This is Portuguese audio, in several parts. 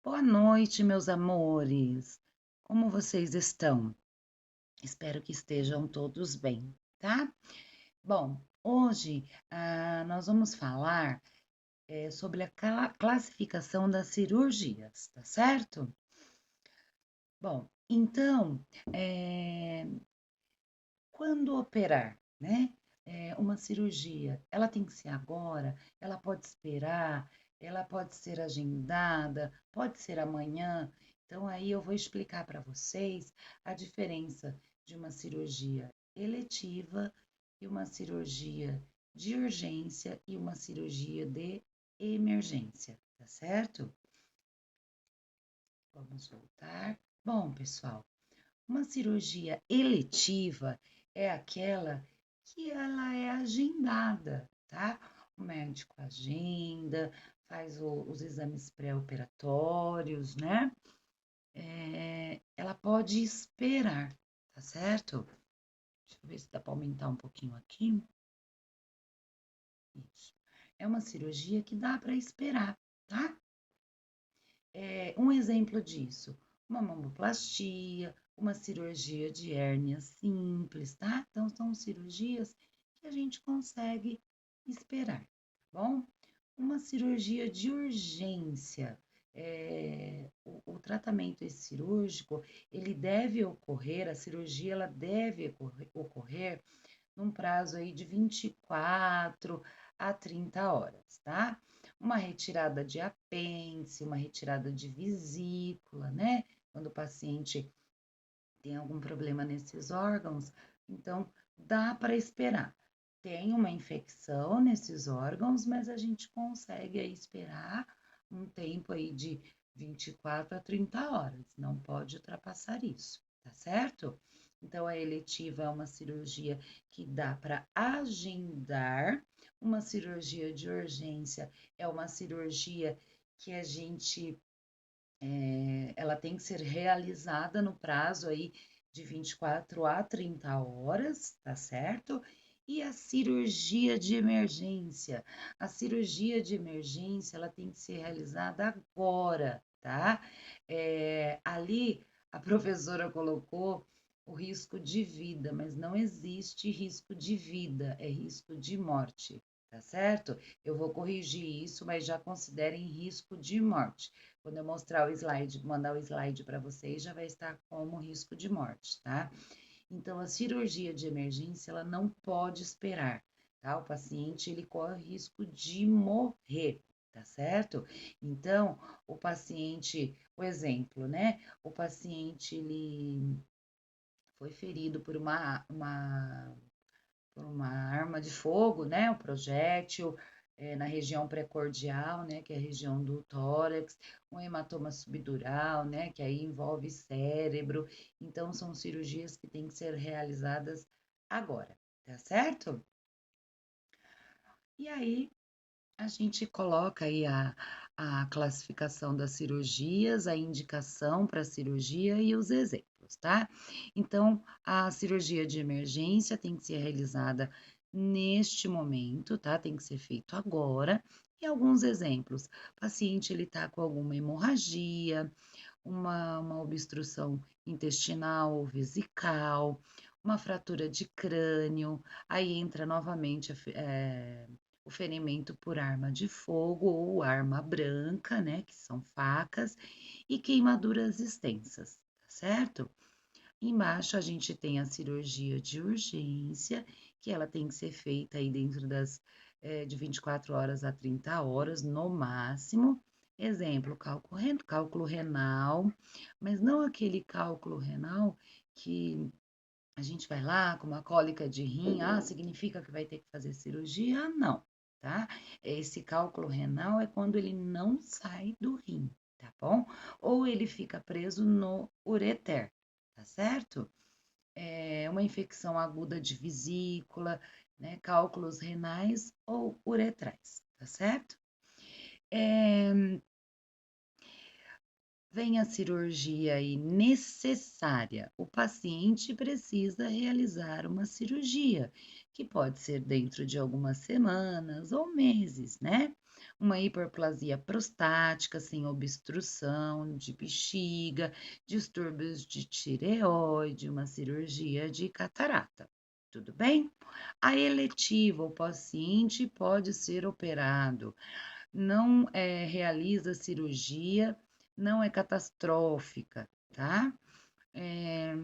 Boa noite, meus amores. Como vocês estão? Espero que estejam todos bem, tá? Bom, hoje nós vamos falar sobre a classificação das cirurgias, tá certo? Bom, então, eh, quando operar, né? Uma cirurgia, ela tem que ser agora, ela pode esperar, ela pode ser agendada, pode ser amanhã. Então, aí eu vou explicar para vocês a diferença de uma cirurgia eletiva e uma cirurgia de urgência e uma cirurgia de emergência, tá certo? Vamos voltar. Bom, pessoal, uma cirurgia eletiva é aquela que ela é agendada, tá? O médico agenda, faz os exames pré-operatórios, né? Ela pode esperar, tá certo? Deixa eu ver se dá para aumentar um pouquinho aqui. Isso. É uma cirurgia que dá para esperar, tá? Um exemplo disso, uma mamoplastia, uma cirurgia de hérnia simples, tá? Então, são cirurgias que a gente consegue esperar, tá bom? Uma cirurgia de urgência, o tratamento cirúrgico, ele deve ocorrer, a cirurgia, ela deve ocorrer num prazo aí de 24 a 30 horas, tá? Uma retirada de apêndice, uma retirada de vesícula, né? Quando o paciente tem algum problema nesses órgãos, então dá para esperar. Tem uma infecção nesses órgãos, mas a gente consegue aí esperar um tempo aí de 24 a 30 horas, não pode ultrapassar isso, tá certo? Então, a eletiva é uma cirurgia que dá para agendar, uma cirurgia de urgência é uma cirurgia que a gente ela tem que ser realizada no prazo aí de 24 a 30 horas, tá certo? E a cirurgia de emergência? A cirurgia de emergência, ela tem que ser realizada agora, tá? Ali, a professora colocou o risco de vida, mas não existe risco de vida, é risco de morte, tá certo? Eu vou corrigir isso, mas já considerem risco de morte. Quando eu mostrar o slide, mandar o slide para vocês, já vai estar como risco de morte, tá? Então, a cirurgia de emergência, ela não pode esperar, tá? O paciente, ele corre risco de morrer, tá certo? Então, o paciente, o exemplo, né? O paciente, ele foi ferido por uma arma de fogo, né? O projétil, na região precordial, né? Que é a região do tórax, um hematoma subdural, né? Que aí envolve cérebro. Então, são cirurgias que têm que ser realizadas agora, tá certo? E aí, a gente coloca aí a classificação das cirurgias, a indicação para a cirurgia e os exemplos, tá? Então, a cirurgia de emergência tem que ser realizada neste momento, tá? Tem que ser feito agora. E alguns exemplos: o paciente ele tá com alguma hemorragia, uma obstrução intestinal ou vesical, uma fratura de crânio, aí entra novamente o ferimento por arma de fogo ou arma branca, né, que são facas, e queimaduras extensas, tá certo? Embaixo a gente tem a cirurgia de urgência, que ela tem que ser feita aí dentro de 24 horas a 30 horas no máximo. Exemplo, cálculo renal, mas não aquele cálculo renal que a gente vai lá com uma cólica de rim, significa que vai ter que fazer cirurgia? Não, tá? Esse cálculo renal é quando ele não sai do rim, tá bom? Ou ele fica preso no ureter, tá certo? Uma infecção aguda de vesícula, né? Cálculos renais ou uretrais, tá certo? É, Vem a cirurgia aí necessária. O paciente precisa realizar uma cirurgia, que pode ser dentro de algumas semanas ou meses, né? uma hiperplasia prostática sem obstrução de bexiga, distúrbios de tireoide, uma cirurgia de catarata. Tudo bem? A eletiva, o paciente pode ser operado, não realiza cirurgia, não é catastrófica, tá? É,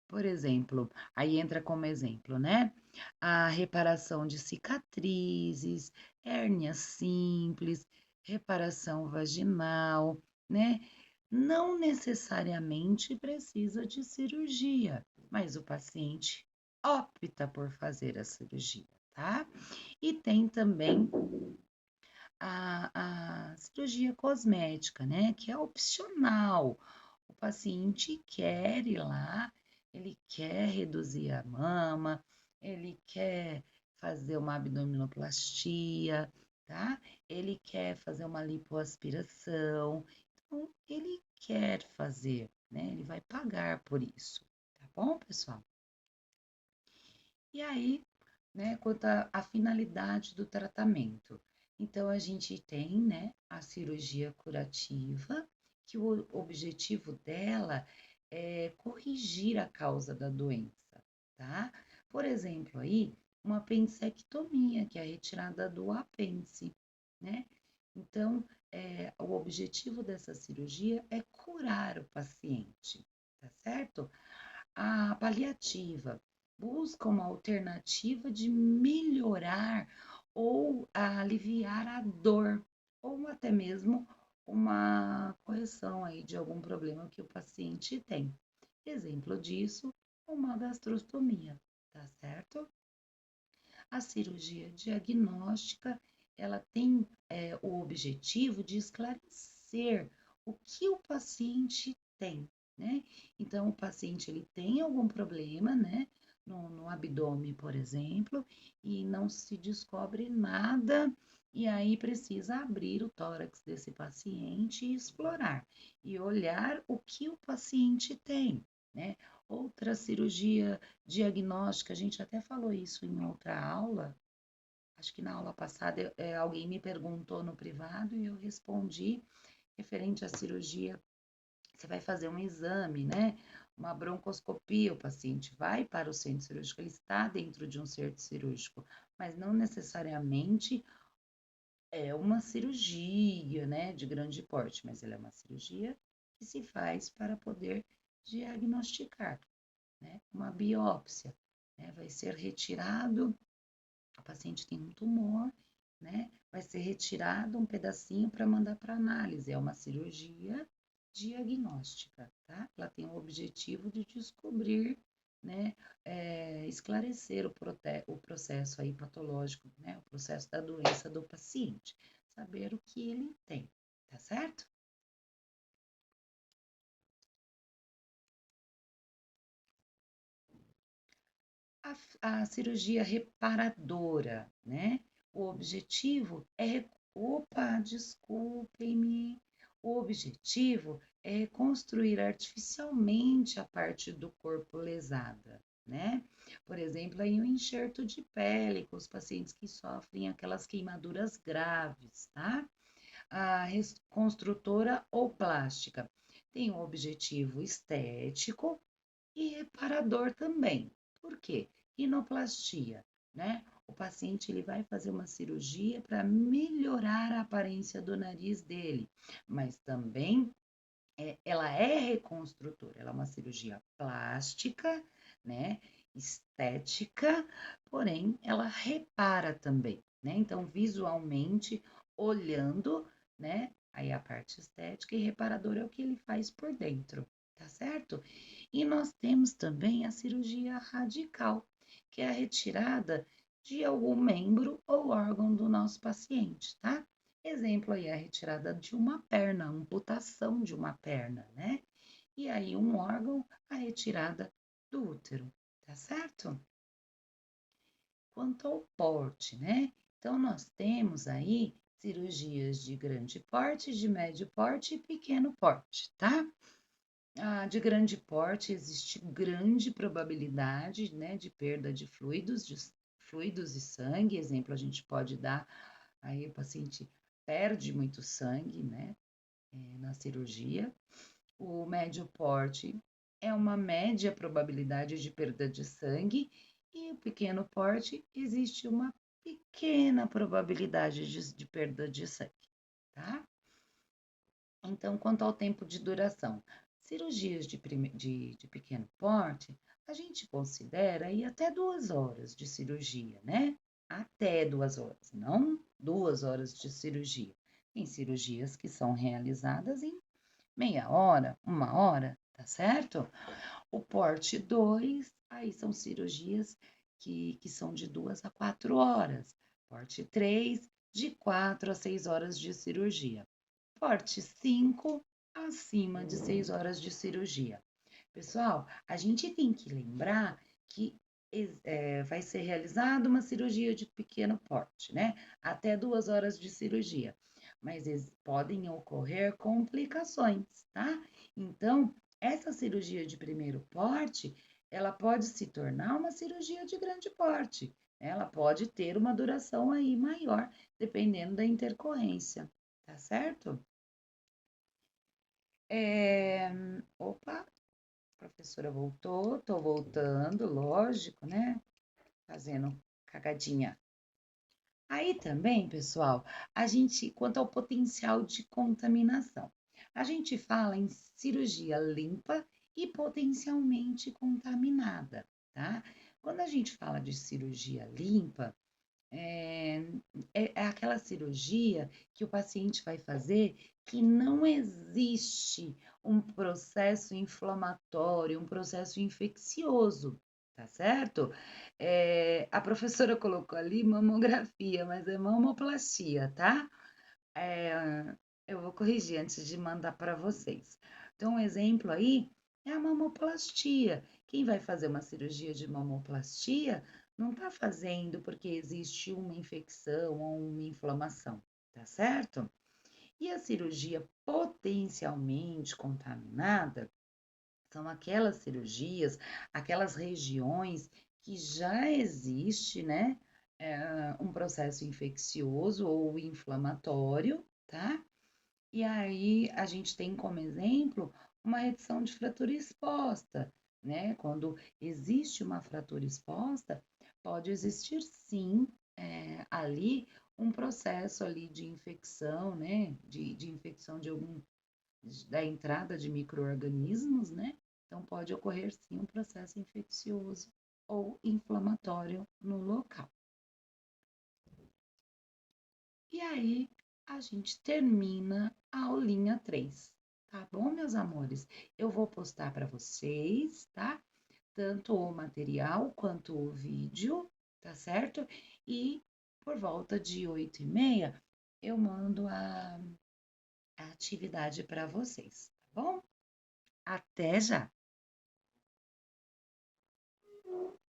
por exemplo, aí entra como exemplo, né? A reparação de cicatrizes, hérnia simples, reparação vaginal, né? Não necessariamente precisa de cirurgia, mas o paciente opta por fazer a cirurgia, tá? E tem também a cirurgia cosmética, né? Que é opcional. O paciente quer ir lá, ele quer reduzir a mama, ele quer fazer uma abdominoplastia, tá? Ele quer fazer uma lipoaspiração. Então, ele quer fazer, né? Ele vai pagar por isso, tá bom, pessoal? E aí, né, quanto à finalidade do tratamento. Então, a gente tem, né, a cirurgia curativa, que o objetivo dela é corrigir a causa da doença, tá? Por exemplo, aí, uma apendicectomia, que é a retirada do apêndice, né? Então, o objetivo dessa cirurgia é curar o paciente, tá certo? A paliativa busca uma alternativa de melhorar ou aliviar a dor, ou até mesmo uma correção aí de algum problema que o paciente tem. Exemplo disso, uma gastrostomia, tá certo? A cirurgia diagnóstica, ela tem o objetivo de esclarecer o que o paciente tem, né? Então, o paciente ele tem algum problema, né? No abdômen, por exemplo, e não se descobre nada, e aí precisa abrir o tórax desse paciente e explorar, e olhar o que o paciente tem, né? Outra cirurgia diagnóstica, a gente até falou isso em outra aula, acho que na aula passada alguém me perguntou no privado e eu respondi referente à cirurgia. Você vai fazer um exame, né? Uma broncoscopia, o paciente vai para o centro cirúrgico, ele está dentro de um centro cirúrgico, mas não necessariamente é uma cirurgia, né, de grande porte, mas ela é uma cirurgia que se faz para poder diagnosticar, né? Uma biópsia, né? Vai ser retirado, o paciente tem um tumor, né? Vai ser retirado um pedacinho para mandar para análise. É uma cirurgia diagnóstica, tá? Ela tem o objetivo de descobrir, né? Esclarecer o processo aí patológico, né? O processo da doença do paciente, saber o que ele tem, tá certo? A cirurgia reparadora, né? O objetivo é. Opa, desculpem-me. O objetivo é reconstruir artificialmente a parte do corpo lesada, né? Por exemplo, aí o enxerto de pele com os pacientes que sofrem aquelas queimaduras graves, tá? A reconstrutora ou plástica tem um objetivo estético e reparador também. Por quê? Rinoplastia, né? O paciente ele vai fazer uma cirurgia para melhorar a aparência do nariz dele, mas também ela é reconstrutora, ela é uma cirurgia plástica, né? Estética, porém ela repara também, né? Então, visualmente, olhando, né? Aí a parte estética e reparadora é o que ele faz por dentro, tá certo? E nós temos também a cirurgia radical, que é a retirada de algum membro ou órgão do nosso paciente, tá? Exemplo aí, a retirada de uma perna, a amputação de uma perna, né? E aí, um órgão, a retirada do útero, tá certo? Quanto ao porte, né? Então, nós temos aí cirurgias de grande porte, de médio porte e pequeno porte, tá? De grande porte existe grande probabilidade, né, de perda de fluidos e sangue. Exemplo, a gente pode dar aí o paciente perde muito sangue, né, na cirurgia. O médio porte é uma média probabilidade de perda de sangue e o pequeno porte existe uma pequena probabilidade de perda de sangue, tá? Então, quanto ao tempo de duração, cirurgias de pequeno porte, a gente considera aí até 2 horas de cirurgia, né? Até 2 horas, não 2 horas de cirurgia. Tem cirurgias que são realizadas em meia hora, 1 hora, tá certo? O porte 2, aí são cirurgias que são de 2 a 4 horas. Porte 3, de 4 a 6 horas de cirurgia. Porte 5, acima de 6 horas de cirurgia. Pessoal, a gente tem que lembrar que vai ser realizada uma cirurgia de pequeno porte, né? Até 2 horas de cirurgia. Mas podem ocorrer complicações, tá? Então, essa cirurgia de primeiro porte, ela pode se tornar uma cirurgia de grande porte. Ela pode ter uma duração aí maior, dependendo da intercorrência, tá certo? Opa, a professora voltou, tô voltando, lógico, né? Fazendo cagadinha. Aí também, pessoal, quanto ao potencial de contaminação, a gente fala em cirurgia limpa e potencialmente contaminada, tá? Quando a gente fala de cirurgia limpa, é, é aquela cirurgia que o paciente vai fazer que não existe um processo inflamatório, um processo infeccioso, tá certo? A professora colocou ali mamografia, mas é mamoplastia, tá? É, eu vou corrigir antes de mandar para vocês. Então, um exemplo aí é a mamoplastia. Quem vai fazer uma cirurgia de mamoplastia não está fazendo porque existe uma infecção ou uma inflamação, tá certo? E a cirurgia potencialmente contaminada são aquelas cirurgias, aquelas regiões que já existe, né, um processo infeccioso ou inflamatório, tá? E aí a gente tem como exemplo uma redução de fratura exposta, né? Quando existe uma fratura exposta, pode existir sim ali um processo ali de infecção, né? De infecção da entrada de micro-organismos, né? Então pode ocorrer sim um processo infeccioso ou inflamatório no local. E aí a gente termina a aulinha 3, tá bom, meus amores? Eu vou postar para vocês, tá? Tanto o material quanto o vídeo, tá certo? E por volta de 8h30 eu mando a atividade para vocês, tá bom? Até já!